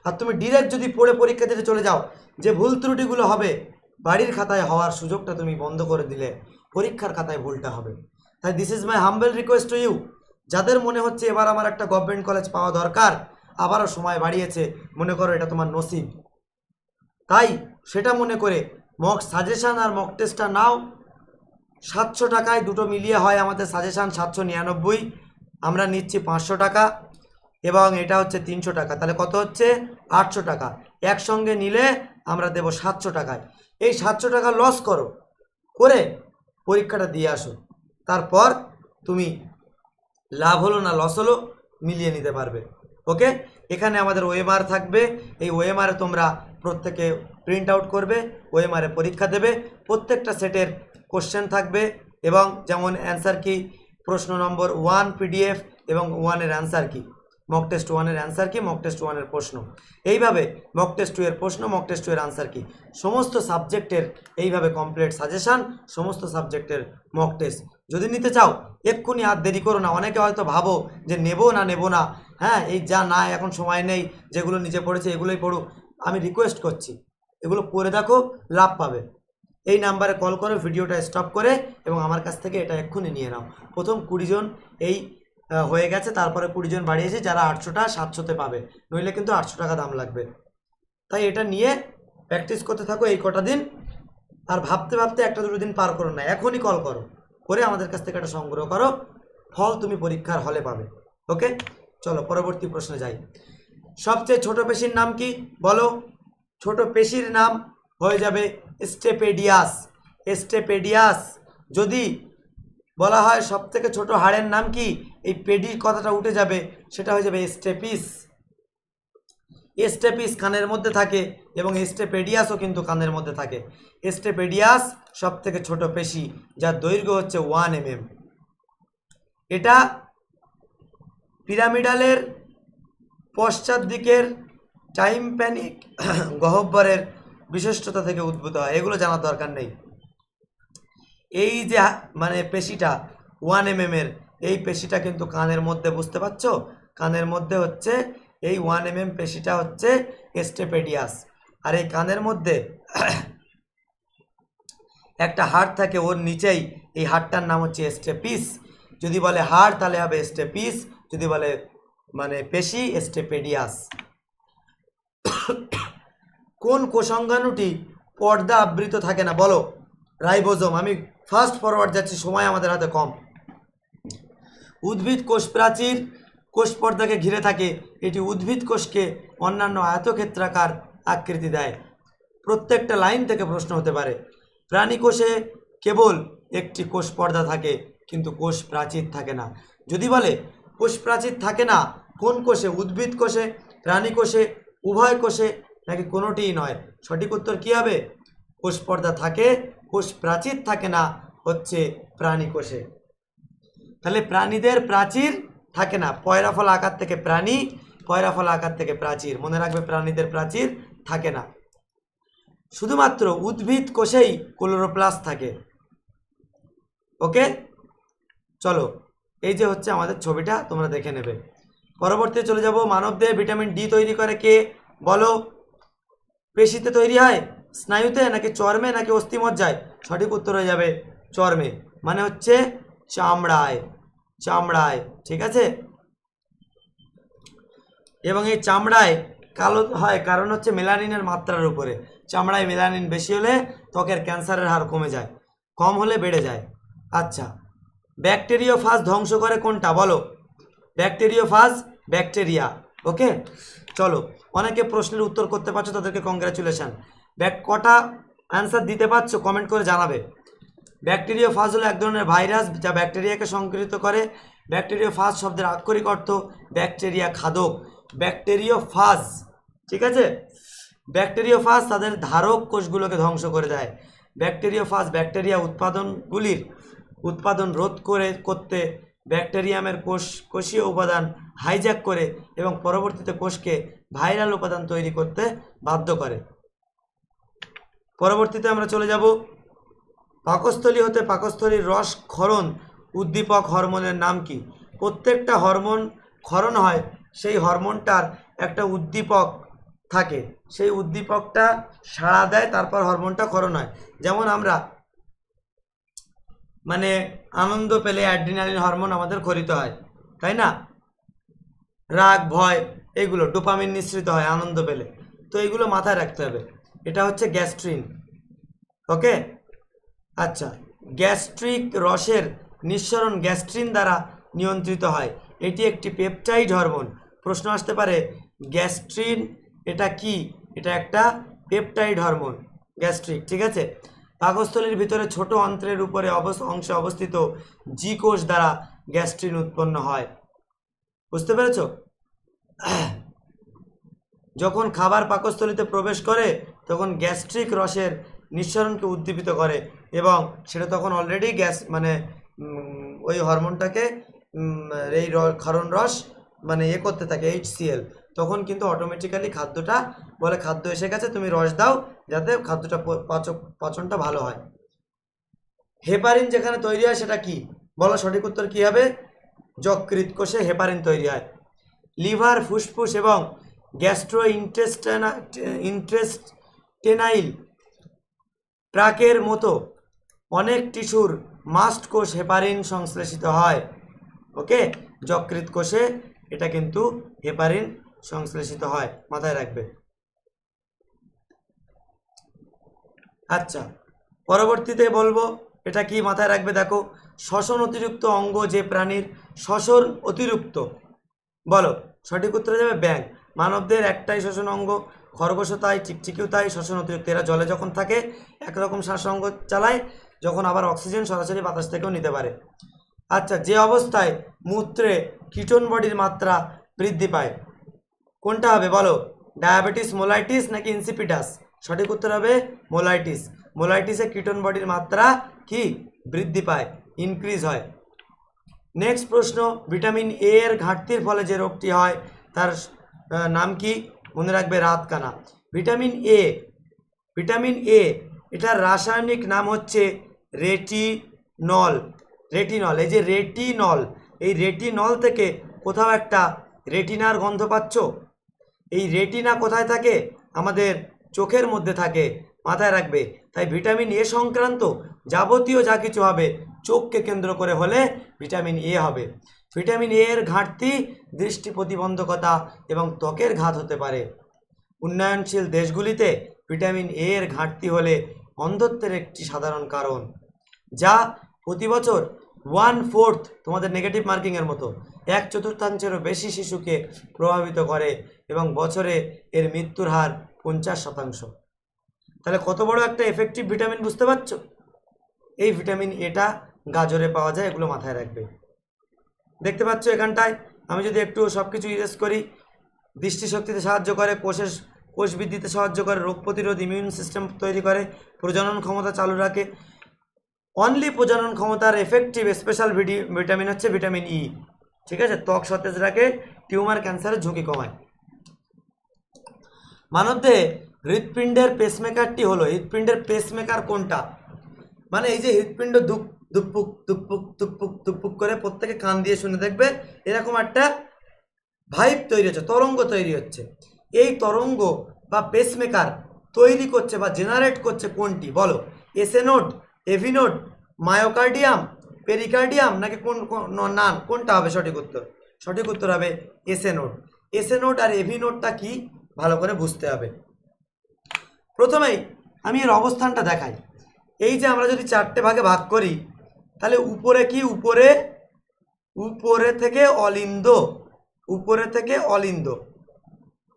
আর তুমি ডিরেক্ট যদি পড়ে পরীক্ষা দিতে চলে যাও, যে ভুল ত্রুটিগুলো হবে বাড়ির খাতায় হওয়ার সুযোগটা তুমি বন্ধ করে দিলে পরীক্ষার খাতায় ভুলটা হবে। তাই this is my humble request to you, যাদের মনে হচ্ছে এবার আমার একটা গভর্নমেন্ট কলেজ পাওয়া দরকার, আবারও সময় বাড়িয়েছে, মনে করো এটা তোমার নসিব, তাই সেটা মনে করে মক সাজেশান আর মক টেস্টটা নাও। 700 টাকায় দুটো মিলিয়ে হয় আমাদের সাজেশান 799, আমরা নিচ্ছি 500 টাকা এবং এটা হচ্ছে 300 টাকা, তাহলে কত হচ্ছে 800 টাকা। একসঙ্গে নিলে আমরা দেব 700 টাকায়। এই 700 টাকা লস করো, করে পরীক্ষাটা দিয়ে আসো, তারপর তুমি লাভ হলো না লস হলো মিলিয়ে নিতে পারবে। ওকে, এখানে আমাদের ওএমআর থাকবে, এই ওএমআরে তোমরা প্রত্যেকে প্রিন্ট আউট করবে, ওএমআরে পরীক্ষা দেবে, প্রত্যেকটা সেটের কোশ্চেন থাকবে এবং যেমন অ্যান্সার কি, প্রশ্ন নম্বর 1 পিডিএফ এবং 1-এর অ্যান্সার কি, মক টেস্ট 1-এর অ্যান্সার কি, মক টেস্ট 1-এর প্রশ্ন, এইভাবে মক টেস্ট 2-এর প্রশ্ন, মক টেস্ট 2-এর অ্যান্সার কি, সমস্ত সাবজেক্টের এইভাবে কমপ্লিট সাজেশান, সমস্ত সাবজেক্টের মক টেস্ট। যদি নিতে চাও এক্ষুনি আর দেরি করো না। অনেকে হয়তো ভাবো যে নেবো না, হ্যাঁ এই যা না এখন সময় নেই, যেগুলো নিজে পড়েছে এগুলোই পড়ো। আমি রিকোয়েস্ট করছি এগুলো পড়ে দেখো, লাভ পাবে। এই নাম্বারে কল করে ভিডিওটা স্টপ করে এবং আমার কাছ থেকে এটা এক্ষুনি নিয়ে নাও। প্রথম 20 জন এই হয়ে গেছে, তারপরে 20 জন বাড়িয়েছে, যারা 800টা 700তে পাবে, নইলে কিন্তু 800 টাকা দাম লাগবে। তাই এটা নিয়ে প্র্যাকটিস করতে থাকো এই কটা দিন, আর ভাবতে ভাবতে একটা দুটো দিন পার করো না, এখনই কল করো, করে আমাদের কাছ থেকে এটা সংগ্রহ করো, ফল তুমি পরীক্ষার হলে পাবে। ওকে, চলো পরবর্তী প্রশ্নে যাই। সবচেয়ে ছোট পেশির নাম কি বলো? ছোট পেশির নাম হয়ে যাবে স্টেপেডিয়াস। স্টেপেডিয়াস। যদি বলা হয় সব থেকে ছোট হাড়ের নাম কি, এই পেডির কথাটা উঠে যাবে, সেটা হয়ে যাবে স্টেপিস। স্টেপিস কানের মধ্যে থাকে এবং স্টেপেডিয়াসও কিন্তু কানের মধ্যে থাকে। স্টেপেডিয়াস সব থেকে ছোট পেশি, যার দৈর্ঘ্য হচ্ছে 1 mm। এটা পিরামিডালের পশ্চাৎ দিকের টাইম্প্যানিক গহ্বরের বিশিষ্টতা থেকে উদ্ভূত হয়, এগুলো জানার দরকার নেই। এই যে মানে পেশিটা 1 mm এর, এই পেশিটা কিন্তু কানের মধ্যে, বুঝতে পারছো, কানের মধ্যে হচ্ছে এই 1 mm পেশিটা হচ্ছে স্টেপেডিয়াস। আর এই কানের মধ্যে একটা হাড় থাকে ওর নিচেই, এই হাড়টার নাম হচ্ছে স্টেপিস। যদি বলে হাড় তাহলে হবে স্টেপিস, যদি বলে মানে পেশি স্টেপেডিয়াস। কোন কোষাঙ্গাণুটি পর্দা আবৃত থাকে না বলো? রাইবোজোম। আমি ফাস্ট ফরওয়ার্ড যাচ্ছি, সময় আমাদের হাতে কম। উদ্ভিদ কোষ প্রাচীর কোষ পর্দাকে ঘিরে থাকে, এটি উদ্ভিদ কোষকে অন্যান্য আয়তক্ষেত্রাকার আকৃতি দেয়। প্রত্যেকটা লাইন থেকে প্রশ্ন হতে পারে। প্রাণী কোষে কেবল একটি কোষ পর্দা থাকে, কিন্তু কোষ প্রাচীর থাকে না। যদি বলে কোষ প্রাচীর থাকে না কোন কোষে, উদ্ভিদ কোষে, প্রাণী কোষে, উভয় কোষে, নাকি কোনোটিই নয়, সঠিক উত্তর কী হবে? কোষ পর্দা থাকে, কোষ প্রাচীর থাকে না হচ্ছে প্রাণী কোষে। তাহলে প্রাণীদের প্রাচীর থাকে না, পয়রাফল আকার থেকে প্রাণী, পয়রাফল আকার থেকে প্রাচীর, মনে রাখবে প্রাণীদের প্রাচীর থাকে না। শুধুমাত্র উদ্ভিদ কোষেই ক্লোরোপ্লাস্ট থাকে। ওকে, চলো এই যে হচ্ছে আমাদের ছবিটা, তোমরা দেখে নেবে। পরবর্তীতে চলে যাব, মানবদেহে ভিটামিন ডি তৈরি করে কে বলো? পেশিতে তৈরি হয়, স্নায়ুতে, নাকি চর্মে, নাকি অস্থিমজ্জায়? সঠিক উত্তর হয়ে যাবে চর্মে, মানে হচ্ছে চামড়ায়, চামড়ায়, ঠিক আছে। এবং এই চামড়ায় কালো হয় কারণ হচ্ছে মেলানিনের মাত্রার উপরে। চামড়ায় মেলানিন বেশি হলে ত্বকের ক্যান্সারের হার কমে যায়, কম হলে বেড়ে যায়। আচ্ছা, ব্যাকটেরিওফাজ ধ্বংস করে কোনটা বলো? Bacteriophage, bacteria. ওকে, চলো, অনেকে প্রশ্নের উত্তর করতে পারছো, তাদেরকে কংগ্রাচুলেশন। কটা অ্যান্সার দিতে পারছো কমেন্ট করে জানাবে। ব্যাকটেরিওফাজ হলো এক ধরনের ভাইরাস যা ব্যাকটেরিয়াকে সংক্রমিত করে। ব্যাকটেরিওফাজ শব্দের আক্ষরিক অর্থ ব্যাকটেরিয়া খাদক। ব্যাকটেরিওফাজ, ঠিক আছে। ব্যাকটেরিওফাজ তাদের ধারক কোষগুলোকে ধ্বংস করে দেয়। ব্যাকটেরিওফাজ ব্যাকটেরিয়া উৎপাদন রোধ করতে ব্যাকটেরিয়ামের কোষীয় উপাদান হাইজ্যাক করে এবং পরবর্তীতে কোষকে ভাইরাল উপাদান তৈরি করতে বাধ্য করে। পরবর্তীতে আমরা চলে যাব, পাকস্থলী হতে পাকস্থলীর রস ক্ষরণ উদ্দীপক হরমোনের নাম কি? প্রত্যেকটা হরমোন ক্ষরণ হয়, সেই হরমোনটার একটা উদ্দীপক থাকে, সেই উদ্দীপকটা সাড়া দেয়, তারপর হরমোনটা ক্ষরণ হয়। যেমন আমরা মানে আনন্দ পেলে অ্যাড্রিনালিন হরমোন আমাদের ক্ষরিত হয়, তাই না? রাগ, ভয়, এগুলো ডোপামিন নিঃসৃত হয় আনন্দ পেলে। তো এগুলো মাথায় রাখতে হবে। এটা হচ্ছে গ্যাস্ট্রিন। ওকে, আচ্ছা, গ্যাস্ট্রিক রসের নিঃসরণ গ্যাস্ট্রিন দ্বারা নিয়ন্ত্রিত হয়। এটি একটি পেপটাইড হরমোন। প্রশ্ন আসতে পারে গ্যাস্ট্রিন এটা কি? এটা একটা পেপটাইড হরমোন, গ্যাস্ট্রিক, ঠিক আছে। পাকস্থলীর ভিতরে ছোট অন্ত্রের উপরে অংশে অবস্থিত জি কোষ দ্বারা গ্যাস্ট্রিন উৎপন্ন হয়। বুঝতে পেরেছ? যখন খাবার পাকস্থলীতে প্রবেশ করে তখন গ্যাস্ট্রিক রসের নিঃসরণকে উদ্দীপিত করে এবং সেটা তখন অলরেডি গ্যাস মানে ওই হরমোনটাকে এই ক্ষরণ রস মানে করতে থাকে, HCl। তখন কিন্তু অটোমেটিক্যালি খাদ্যটা বলে খাদ্য এসে গেছে, তুমি রস দাও যাতে খাদ্যটা পাচনটা ভালো হয়। হেপারিন যেখানে তৈরি হয় সেটা কি বলো? সঠিক উত্তর কি হবে? যকৃৎ কোষে হেপারিন তৈরি হয়। লিভার, ফুসফুস এবং গ্যাস্ট্রো ইন্টেস্টাইনাল ট্র্যাকের মতো অনেক টিস্যুর মাস্ট কোষ হেপারিন সংশ্লেষিত হয়। ওকে, যকৃৎ কোষে এটা কিন্তু হেপারিন সংশ্লেষিত হয়, মাথায় রাখবে। আচ্ছা, পরবর্তীতে বলবো এটা কি মাথায় রাখবে, দেখো। শ্বসন অতিরিক্ত অঙ্গ যে প্রাণীর শ্বসন অতিরিক্ত বলো? সঠিক উত্তরে যাবে ব্যাঙ। মানবদের একটাই শ্বসন অঙ্গ, খরগোশও তাই, চিকচিকিও তাই। শ্বসন অতিরিক্ত, এরা জলে যখন থাকে একরকম শ্বাসঙ্গ চালায়, যখন আবার অক্সিজেন সরাসরি বাতাস থেকেও নিতে পারে। আচ্ছা, যে অবস্থায় মূত্রে কিটোন বডির মাত্রা বৃদ্ধি পায় কোনটা হবে বলো? ডায়াবেটিস, মোলাইটিস, নাকি ইনসিপিটাস? সঠিক উত্তর হবে মোলাইটিস। মোলাইটিসে কিটোন বডির মাত্রা কি বৃদ্ধি পায়, ইনক্রিজ হয়। নেক্সট প্রশ্ন, ভিটামিন এ এর ঘাটতির ফলে যে রোগটি হয় তার নাম কি? মনে রাখবে রাতকানা। ভিটামিন এ এটার রাসায়নিক নাম হচ্ছে রেটিনল। এই যে রেটিনল, এই রেটিনল থেকে কোথাও একটা রেটিনার গন্ধ পাচ্ছ? এই রেটিনা কোথায় থাকে? আমাদের চোখের মধ্যে থাকে, মাথায় রাখবে। তাই ভিটামিন এ সংক্রান্ত যাবতীয় যা কিছু হবে চোখকে কেন্দ্র করে হলে ভিটামিন এ হবে। ভিটামিন এ এর ঘাটতি দৃষ্টি প্রতিবন্ধকতা এবং ত্বকের ঘাত হতে পারে। উন্নয়নশীল দেশগুলিতে ভিটামিন এ এর ঘাটতি হলে অন্ধত্বের একটি সাধারণ কারণ, যা প্রতি বছর 1/4, তোমাদের নেগেটিভ মার্কিংয়ের মতো 1/4 বেশি শিশুকে প্রভাবিত করে এবং বছরে এর মৃত্যুর হার 50%। তাহলে কত বড় একটা এফেক্টিভ ভিটামিন বুঝতে পারছো? এই ভিটামিন এটা গাজরে পাওয়া যায়, এগুলো মাথায় রাখবে। দেখতে পাচ্ছ এখানটায় আমি যদি একটু সব কিছু ইরেজ করি, দৃষ্টিশক্তিতে সাহায্য করে, কোষ বৃদ্ধিতে সাহায্য করে, রোগ প্রতিরোধ ইমিউন সিস্টেম তৈরি করে, প্রজনন ক্ষমতা চালু রাখে। অনলি প্রজনন ক্ষমতার এফেক্টিভ স্পেশাল ভিটামিন হচ্ছে ভিটামিন ই, ঠিক আছে। ত্বক সতেজ রাখে, টিউমার ক্যান্সারের ঝুঁকি কমায়। মানবদেহে হৃৎপিণ্ডের পেসমেকারটি হলো, হৃৎপিণ্ডের পেসমেকার কোনটা, মানে এই যে হৃৎপিণ্ড দুপুক দুপুক দুপুক দুপুক করে প্রত্যেকে কান দিয়ে শুনে দেখবে এরকম একটা ভাইব তৈরি হচ্ছে, তরঙ্গ তৈরি হচ্ছে। এই তরঙ্গ বা পেসমেকার তৈরি করছে বা জেনারেট করছে কোনটি বলো? SA node, AV node, myocardium, pericardium, নাকি না কোনটা হবে সঠিক উত্তর? সঠিক উত্তর হবে এসএ নোড। এসএ নোড আর এভি নোডটা কি ভালো করে বুঝতে হবে। প্রথমেই আমি এর অবস্থানটা দেখাই। এই যে আমরা যদি চারটে ভাগে ভাগ করি তাহলে উপরে কি, উপরে থেকে অলিন্দ, উপরে থেকে অলিন্দ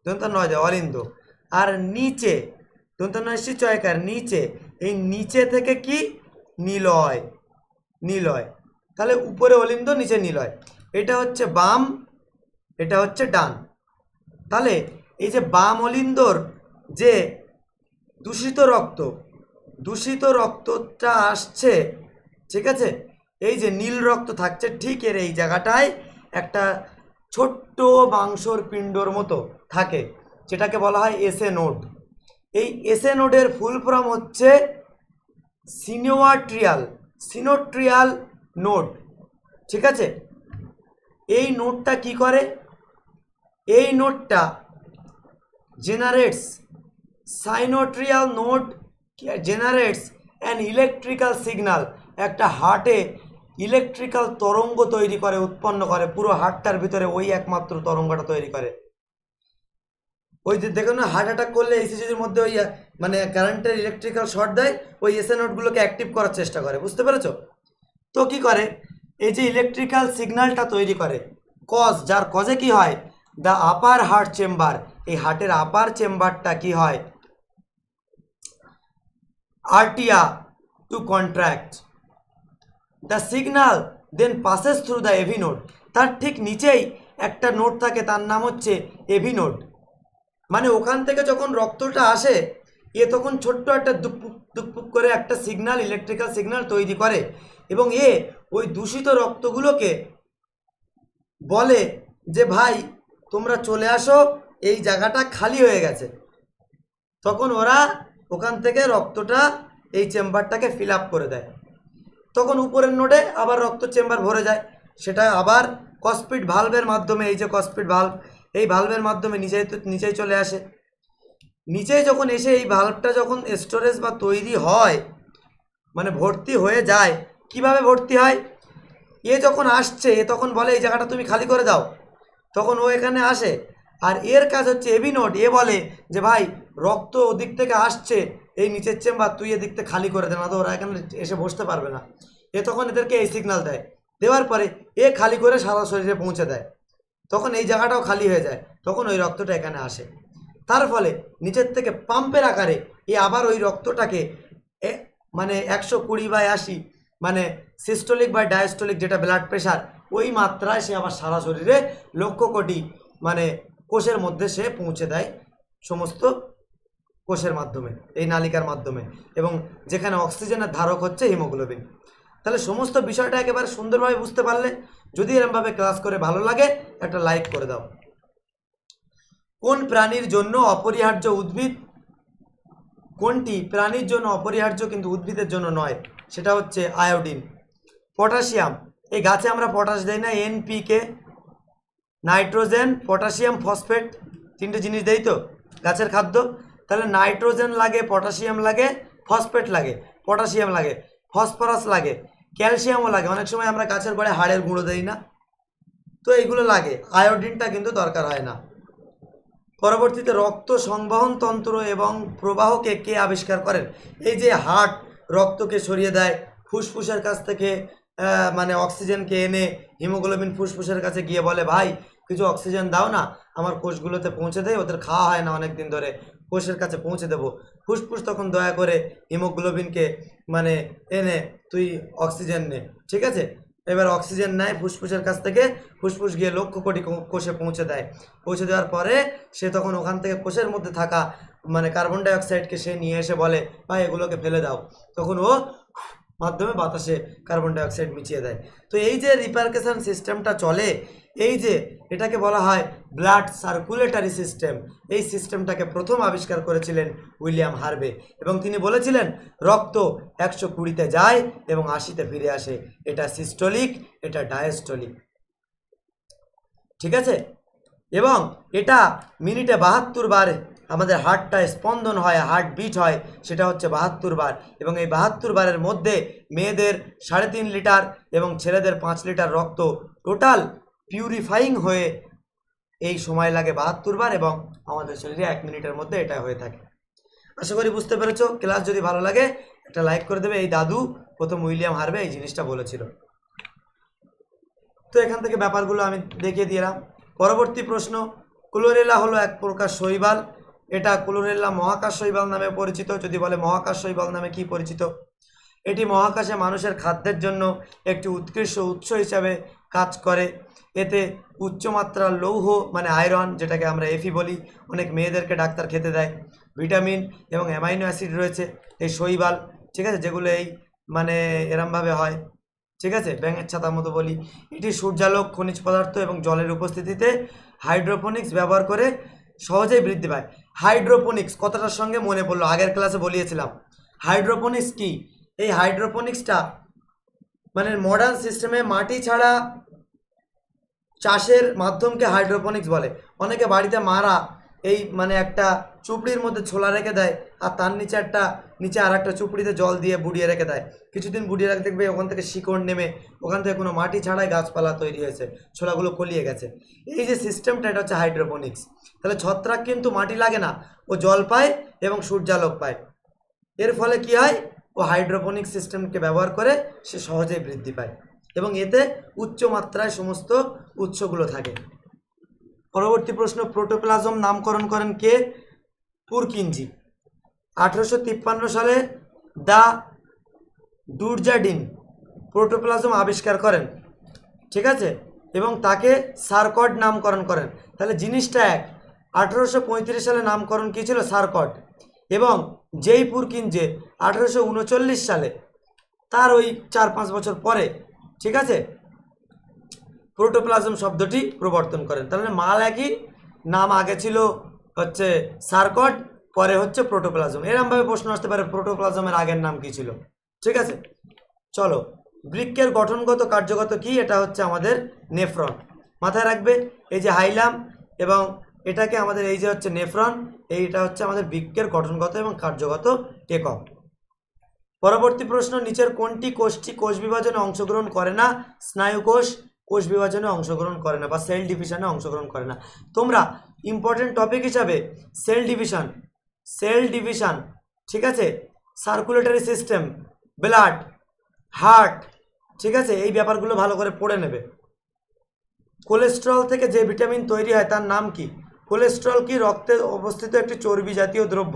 দন্তা নয় যায় অলিন্দ, আর নিচে দন্তা নয়সি চয়কার নিচে, এই নিচে থেকে কি নিলয়, নিলয়। তাহলে উপরে অলিন্দ নিচে নিলয়, এটা হচ্ছে বাম, এটা হচ্ছে ডান। তাহলে এই যে বাম অলিন্দর যে দূষিত রক্তটা আসছে, ঠিক আছে, এই যে নীল রক্ত থাকছে ঠিক এর এই জায়গাটায় একটা ছোট্ট মাংসর পিণ্ডর মতো থাকে, যেটাকে বলা হয় এসএ নোড। এই এসএ নোডের ফুল ফর্ম হচ্ছে সিনোট্রিয়াল নোড, ঠিক আছে। এই নোডটা কি করে? এই নোডটা generates, sinoatrial node generates an electrical signal, একটা হার্টে ইলেকট্রিক্যাল তরঙ্গ তৈরি করে, উৎপন্ন করে, পুরো হার্টটার ভিতরে ওই একমাত্র তরঙ্গটা তৈরি করে। ওই যে দেখো না, হার্ট অ্যাটাক করলে ইসিজির মধ্যে ওই মানে কারেন্টের ইলেকট্রিক্যাল শর্ট দেয়, ওই এসএ নোডগুলোকে অ্যাক্টিভ করার চেষ্টা করে, বুঝতে পেরেছো? তো কি করে, এই যে ইলেকট্রিক্যাল সিগন্যালটা তৈরি করে যার কজে কি হয়, দ্য আপার হার্ট চেম্বার, এই হার্টের আপার চেম্বারটা কি হয়, আর্টিয়া to contract, the signal then passes through the AV node. তার ঠিক নিচেই একটা নোড থাকে, তার নাম হচ্ছে এভি নোড। মানে ওখান থেকে যখন রক্তটা আসে, তখন ছোট্ট একটা দুপুক দুপুক করে একটা সিগন্যাল, ইলেকট্রিক্যাল সিগন্যাল তৈরি করে, এবং ওই দূষিত রক্তগুলোকে বলে যে ভাই তোমরা চলে আসো, এই জায়গাটা খালি হয়ে গেছে। তখন ওরা ওখান থেকে রক্তটা এই চেম্বারটাকে ফিল আপ করে দেয়। তখন উপরের নোডে আবার রক্ত চেম্বার ভরে যায়, সেটা আবার কসপিড ভালভের মাধ্যমে, এই যে কসপিড ভালভ, এই ভালভের মাধ্যমে নিচেই চলে আসে। নিচেই যখন এসে এই ভালভটা যখন স্টোরেজ বা তৈরি হয়, মানে ভর্তি হয়ে যায়, কিভাবে ভর্তি হয়, যখন আসছে তখন বলে এই জায়গাটা তুমি খালি করে দাও, তখন ও এখানে আসে। আর এর কাজ হচ্ছে এভি নোড, বলে যে ভাই রক্ত ওদিক থেকে আসছে, এই নিচের চেম্বার তুই এদিক থেকে খালি করে দে, না তো ওরা এখানে এসে বসতে পারবে না। তখন এদেরকে এই সিগন্যাল দেয়, দেওয়ার পরে খালি করে সারা শরীরে পৌঁছে দেয়, তখন এই জায়গাটাও খালি হয়ে যায়, তখন ওই রক্তটা এখানে আসে। তার ফলে নিচের থেকে পাম্পের আকারে আবার ওই রক্তটাকে মানে 120/80, মানে সিস্টোলিক বা ডায়াস্টোলিক যেটা ব্লাড প্রেশার, ওই মাত্রায় সে আবার সারা শরীরে লক্ষ কোটি মানে কোষের মধ্যে সে পৌঁছে দেয়, সমস্ত কোষের মাধ্যমে, এই নালিকার মাধ্যমে, এবং যেখানে অক্সিজেনের ধারক হচ্ছে হিমোগ্লোবিন। তাহলে সমস্ত বিষয়টা একেবারে সুন্দরভাবে বুঝতে পারলে, যদি এরমভাবে ক্লাস করে ভালো লাগে একটা লাইক করে দাও। কোন প্রাণীর জন্য অপরিহার্য উদ্ভিদ, কোনটি প্রাণীর জন্য অপরিহার্য কিন্তু উদ্ভিদের জন্য নয়, সেটা হচ্ছে আয়োডিন। পটাশিয়াম, এই গাছে আমরা পটাশ দেই না, এনপিকে, নাইট্রোজেন, পটাশিয়াম, ফসফেট, তিনটে জিনিস দেই তো গাছের খাদ্য। তাহলে নাইট্রোজেন লাগে, পটাশিয়াম লাগে, ফসফেট লাগে, পটাশিয়াম লাগে, ফসফরাস লাগে, ক্যালসিয়ামও লাগে। অনেক সময় আমরা গাছের গোড়ায় হাড়ের গুঁড়ো দেই না, তো এইগুলো লাগে, আয়োডিনটা কিন্তু দরকার হয় না। পরবর্তীতে রক্ত সংবহন তন্ত্র এবং প্রবাহকে কে আবিষ্কার করেন? এই যে হার্ট রক্তকে সরিয়ে দেয় ফুসফুসের কাছ থেকে, মানে অক্সিজেনকে এনে হিমোগ্লোবিন ফুসফুসের কাছে গিয়ে বলে ভাই কিছু অক্সিজেন দাও না, আমার কোষগুলোতে পৌঁছে দেয়, ওদের খাওয়া হয় না অনেক দিন ধরে, কোষের কাছে পৌঁছে দেবো। ফুসফুস তখন দয়া করে হিমোগ্লোবিনকে মানে এনে তুই অক্সিজেন নে, ঠিক আছে। এবার অক্সিজেন নেয় ফুসফুসের কাছ থেকে, ফুসফুস গিয়ে লক্ষ কোটি কোষে পৌঁছে দেয়। পৌঁছে দেওয়ার পরে সে তখন ওখান থেকে কোষের মধ্যে থাকা মানে কার্বন ডাইঅক্সাইডকে সে নিয়ে এসে বলে ভাই এগুলোকে ফেলে দাও। তখন ও মাধ্যমে বাতাসে কার্বন ডাইঅক্সাইড মিশিয়ে দেয়। তো এই যে রিপারকেশন সিস্টেমটা চলে, এই যে এটাকে বলা হয় ব্লাড সার্কুলেটরি সিস্টেম। এই সিস্টেমটাকে প্রথম আবিষ্কার করেছিলেন উইলিয়াম হার্ভে, এবং তিনি বলেছিলেন রক্ত 120-তে যায় এবং 80-তে ফিরে আসে। এটা সিস্টোলিক, এটা ডায়াস্টোলিক, ঠিক আছে। এবং এটা মিনিটে 72 বার আমাদের হার্টটা স্পন্দন হয়, হার্ট বিট হয়, সেটা হচ্ছে 72 বার। এবং এই 72 বারের মধ্যে মেয়েদের 3.5 লিটার এবং ছেলেদের 5 লিটার রক্ত টোটাল পিউরিফাইং হয়ে এই সময় লাগে 72 বার, এবং আমাদের শরীরে 1 মিনিটের মধ্যে এটা হয়ে থাকে। আশা করি বুঝতে পেরেছো। ক্লাস যদি ভালো লাগে একটা লাইক করে দেবে। এই দাদু প্রথম উইলিয়াম হার্ভে এই জিনিসটা বলেছিল। তো এখান থেকে ব্যাপারগুলো আমি দেখিয়ে দিলাম। পরবর্তী প্রশ্ন, ক্লোরেলা হলো এক প্রকার শৈবাল। এটা ক্লোরেলা মহাকাশ শৈবাল নামে পরিচিত। যদি বলে মহাকাশ শৈবাল নামে কি পরিচিত, এটি মহাকাশে মানুষের খাদ্যের জন্য একটি উৎকৃষ্ট উৎস হিসাবে কাজ করে। এতে উচ্চমাত্রার লৌহ মানে আয়রন, যেটাকে আমরা এফি বলি, অনেক মেয়েদেরকে ডাক্তার খেতে দেয়, ভিটামিন এবং অ্যামাইনো অ্যাসিড রয়েছে এই শৈবাল, ঠিক আছে, যেগুলো এই মানে এরমভাবে হয়, ঠিক আছে, ব্যাঙের ছাতার মতো বলি। এটি সূর্যালোক, খনিজ পদার্থ এবং জলের উপস্থিতিতে হাইড্রোপনিক্স ব্যবহার করে সহজেই বৃদ্ধি পায়। হাইড্রোপনিক্স কথাটার সঙ্গে মনে পড়লো, আগের ক্লাসে বলিয়েছিলাম। হাইড্রোপনিক্স কি? এই হাইড্রোপনিক্সটা মানে মডার্ন সিস্টেমে মাটি ছাড়া চাষের মাধ্যমকে হাইড্রোপনিক্স বলে। অনেকে বাড়িতে মারা এই মানে একটা চুপড়ির মধ্যে ছোলা রেখে দেয়, আর তার নিচে আর একটা চুপড়িতে জল দিয়ে বুড়িয়ে রেখে দেয়। কিছুদিন বুড়িয়ে রাখতে দেখবে ওখান থেকে শিকড় নেমে ওখান থেকে কোনো মাটি ছাড়াই গাছপালা তৈরি হয়েছে, ছোলাগুলো কলিয়ে গেছে। এই যে সিস্টেমটা, এটা হচ্ছে হাইড্রোপনিক্স। তাহলে ছত্রাক কিন্তু মাটি লাগে না, ও জল পায় এবং সূর্যালোক পায়। এর ফলে কি হয়, ও হাইড্রোপনিক সিস্টেমকে ব্যবহার করে সে সহজেই বৃদ্ধি পায়, এবং এতে উচ্চ মাত্রায় সমস্ত উৎসগুলো থাকে। পরবর্তী প্রশ্ন, প্রোটোপ্লাজম নামকরণ করেন কে? পুরকিনজি। 1853 সালে দ্য ডুরজার্ডিন প্রোটোপ্লাজম আবিষ্কার করেন, ঠিক আছে, এবং তাকে সার্কড নামকরণ করেন। তাহলে জিনিসটা এক। 1835 সালে নামকরণ কী ছিল? সার্কড। এবং যেই পুরকিনজে 1839 সালে, তার ওই 4-5 বছর পরে, ঠিক আছে, প্রোটোপ্লাজম শব্দটি প্রবর্তন করেন। তাহলে মাল একই, নাম আগে ছিল হচ্ছে সার্কড, পরে হচ্ছে প্রোটোপ্লাজম। এরমভাবে প্রশ্ন আসতে পারে প্রোটোপ্লাজমের আগের নাম কি ছিল, ঠিক আছে। চলো, বৃক্কের গঠনগত কার্যগত কি? এটা হচ্ছে আমাদের নেফ্রন। মাথায় রাখবে, এই যে হাইলাম এবং এটাকে আমাদের এই যে হচ্ছে নেফ্রন, এইটা হচ্ছে আমাদের বৃক্কের গঠনগত এবং কার্যগত একক। পরবর্তী প্রশ্ন, নিচের কোনটি কোষটি কোষ বিভাজনে অংশগ্রহণ করে না? স্নায়ুকোষ কোষ বিভাজনে অংশগ্রহণ করে না বা সেল ডিভিশনে অংশগ্রহণ করে না। তোমরা ইম্পর্টেন্ট টপিক হিসাবে সেল ডিভিশন, ঠিক আছে, সার্কুলেটরি সিস্টেম, ব্লাড, হার্ট, ঠিক আছে, এই ব্যাপারগুলো ভালো করে পড়ে নেবে। কোলেস্টেরল থেকে যে ভিটামিন তৈরি হয় তার নাম কি? কোলেস্টেরল কি? রক্তে অবস্থিত একটি চর্বি জাতীয় দ্রব্য।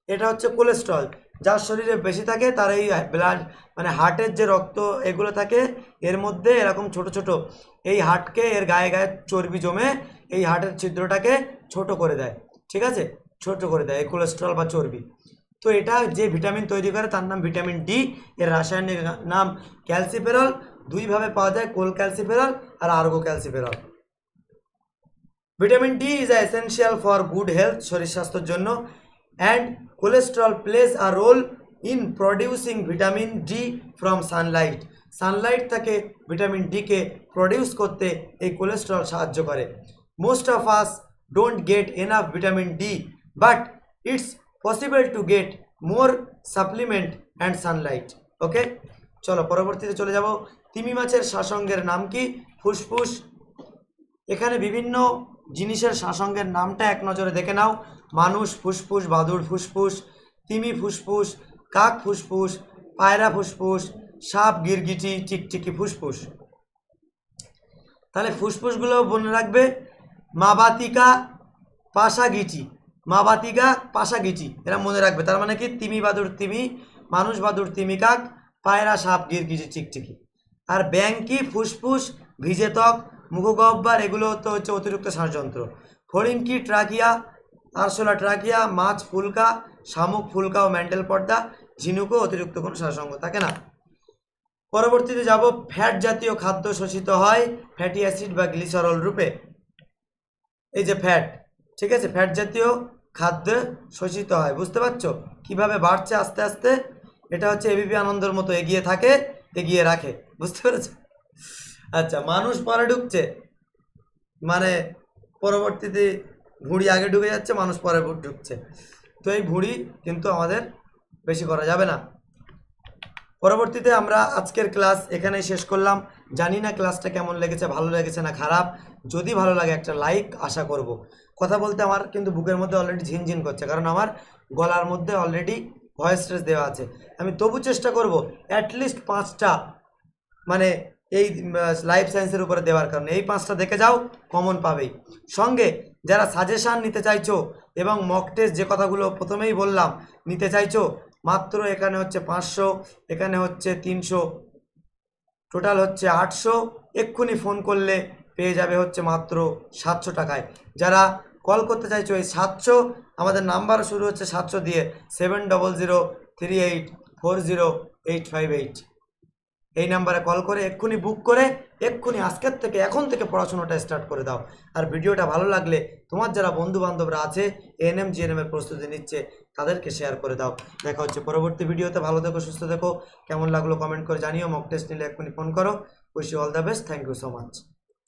এটা হচ্ছে কোলেস্টেরল। যার শরীরে বেশি থাকে তার এই ব্লাড মানে হার্টের যে রক্ত এগুলো থাকে, এর মধ্যে এরকম ছোট ছোট এই হার্টকে এর গায়ে গায়ে চর্বি জমে এই হার্টের ছিদ্রটাকে ছোট করে দেয়, ঠিক আছে, ছোট করে দেয় এই কোলেস্টেরল বা চর্বি। তো এটা যে ভিটামিন তৈরি করে তার নাম ভিটামিন ডি। এর রাসায়নিক নাম ক্যালসিফেরল। দুইভাবে পাওয়া যায়, কোল ক্যালসিফেরল আর ergocalciferol. Vitamin D is essential for good health, শরীর স্বাস্থ্যের জন্য। And cholesterol plays a role in producing vitamin D from sunlight. Sunlight থেকে ভিটামিন ডিকে প্রডিউস করতে এই কোলেস্টেরল সাহায্য করে। Most of us don't get enough vitamin D, but it's possible to get more supplement and sunlight. Okay, চলো পরবর্তীতে চলে যাব। তিমি মাছের শ্বাসঙ্গের নাম কি? ফুসফুস। এখানে বিভিন্ন জিনিসের শ্বাসঙ্গের নামটা এক নজরে দেখে নাও। মানুষ ফুসফুস, বাদুড় ফুসফুস, তিমি ফুসফুস, কাক ফুসফুস, পায়রা ফুসফুস, সাপ গিরগিটি, টিকটিকি ফুসফুস। তাহলে ফুসফুসগুলো মনে রাখবে, মাবাতিকা, পাশাগিটি, মাবাতিকা, পাশাগিটি, এরা মনে রাখবে। তার মানে কি? তিমি বাদুড় তিমি, মানুষ বাদুড় তিমি কাক, পায়রা সাপ গিরগিটি চিকচিকি। আর ব্যাং কি? ফুসফুস, ভিজে ত্বক, মুখগহ্বর, এগুলো তো হচ্ছে অতিরিক্ত শ্বাসযন্ত্র। ফড়িং কি? ট্রাকিয়া, আরশোলা ট্রাকিয়া, মাছ ফুলকা, শামুক ফুলকা ও ম্যান্ডেল পর্দা, ঝিনুকও অতিরিক্ত কোনো শ্বাসঙ্গ থাকে না। পরবর্তীতে যাব, ফ্যাট জাতীয় খাদ্য শোষিত হয় ফ্যাটি অ্যাসিড বা গ্লিসারল রূপে। এই যে ফ্যাট, ঠিক আছে, ফ্যাট জাতীয় খাদ্য শোষিত হয়, বুঝতে পারছো কিভাবে বাড়ছে আস্তে আস্তে। এটা হচ্ছে এবিপি আনন্দর মতো এগিয়ে থাকে, এগিয়ে রাখে, বুঝতে পেরেছো? আচ্ছা, মানুষ পরে ঢুকছে, মানে পরবর্তীতে ভুঁড়ি আগে ঢুকে যাচ্ছে, মানুষ পরে ঢুকছে। তো এই ভুঁড়ি কিন্তু আমাদের বেশি করা যাবে না। পরবর্তীতে আমরা আজকের ক্লাস এখানেই শেষ করলাম। জানি না ক্লাসটা কেমন লেগেছে, ভালো লেগেছে না খারাপ। যদি ভালো লাগে একটা লাইক আশা করব। কথা বলতে আমার কিন্তু বুকের মধ্যে অলরেডি ঝিনঝিন করছে, কারণ আমার গলার মধ্যে অলরেডি ভয়েস স্ট্রেস দেওয়া আছে। আমি তবু চেষ্টা করব অ্যাটলিস্ট 5টা, মানে এই লাইফ সায়েন্সের উপরে দেওয়ার কারণে এই 5টা দেখে যাও, কমন পাবেই। সঙ্গে যারা সাজেশান নিতে চাইছো এবং মক টেস্ট যে কথাগুলো প্রথমেই বললাম নিতে চাইছো, মাত্র এখানে হচ্ছে 500, এখানে হচ্ছে 300, টোটাল হচ্ছে 800। এক্ষুনি ফোন করলে পেয়ে যাবে হচ্ছে মাত্র 700 টাকায়। যারা কল করতে চাইছো এই 700, আমাদের নাম্বার শুরু হচ্ছে 700 দিয়ে, 7003840858। এই নাম্বারে কল করে এক্ষুনি বুক করে এক্ষুনি আজকের থেকে এখন থেকে পড়াশোনাটা স্টার্ট করে দাও। আর ভিডিওটা ভালো লাগলে তোমার যারা বন্ধু বান্ধবরা আছে এএনএম জিএনএম এর প্রস্তুতি নিচ্ছে তাদেরকে শেয়ার করে দাও। দেখা হচ্ছে পরবর্তী ভিডিওতে। ভালো থেকো, সুস্থ থেকো। কেমন লাগলো কমেন্ট করে জানিও। মক টেস্ট নিলে এক্ষুনি ফোন করো। Wish you all the best. Thank you so much.